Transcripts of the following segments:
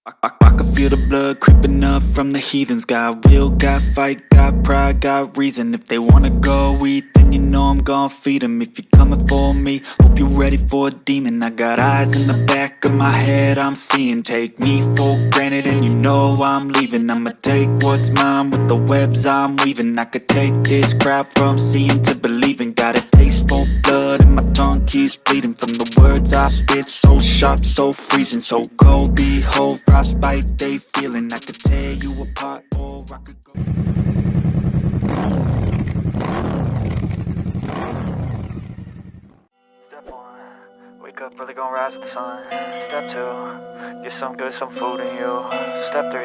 I can feel the blood creeping up from the heathens. Got will, got fight, got pride, got reason. If they wanna go eat, then you know I'm gon' feed them. If you're coming for me, hope you're ready for a demon. I got eyes in the back of my head, I'm seeing. Take me for granted and you know I'm leaving. I'ma take what's mine with the webs I'm weaving. I could take this crowd from seeing to believing. Got a taste for blood and my tongue keeps bleeding from the words I spit. So sharp, so freezing, so cold. Behold, frostbite they feeling. I could tear you apart or I could go. Step 1, wake up early, gonna rise with the sun. Step 2, get some good, some food in you. Step 3,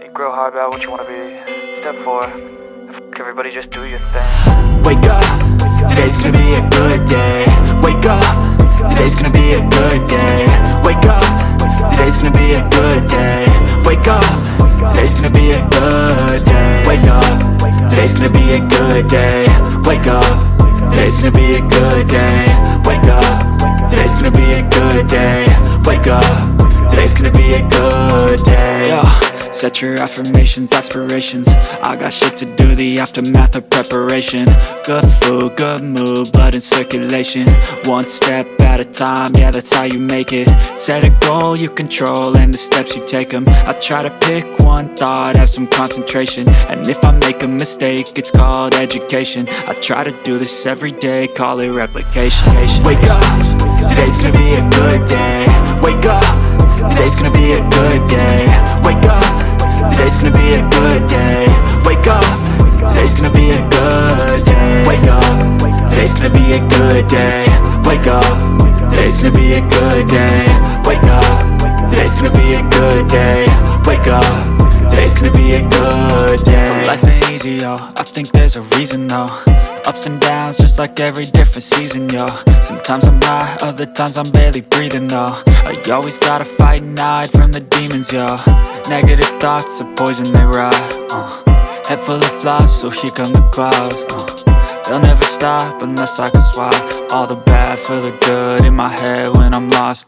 think real hard about what you wanna be. Step 4, everybody just do your thing. Wake up, today's gonna be a good day. Wake up, today's gonna be a good day. Wake up, today's gonna be a good day. Wake up, today's gonna be a good day. Wake up, today's gonna be a good day. Wake up, today's gonna be a good day. Wake up, today's gonna be a good day. Wake up, today's gonna be a good day. Yo, set your affirmations, aspirations. I got shit to do, the aftermath of preparation. Good food, good mood, blood in circulation. One step at a time, yeah, that's how you make it. Set a goal you control and the steps you take them. I try to pick one thought, have some concentration. And if I make a mistake, it's called education. I try to do this every day, call it replication. Wake up, today's gonna be a good day. Wake up, today's gonna be a good day. Wake up, today's gonna be a good day. Wake up, today's gonna be a good day. Wake up, today's gonna be a good day. Wake up, today's gonna be a good day. Wake up, today's gonna be a good day. Wake up, today's gonna be a good day. So life ain't easy, yo, I think there's a reason though. Ups and downs, just like every different season, yo. Sometimes I'm high, other times I'm barely breathing, though. I always gotta fight and hide from the demons, yo. Negative thoughts are poison, they ride, Head full of flies, so here come the clouds, They'll never stop unless I can swap all the bad for the good in my head when I'm lost,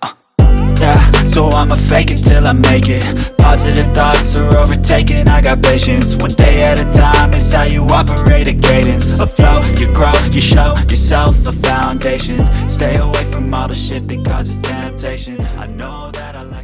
Yeah, so I'ma fake it till I make it. Positive thoughts are overtaken, I got patience. One day at a time is how you operate a cadence. A flow, you grow, you show yourself a foundation. Stay away from all the shit that causes temptation. I know that I like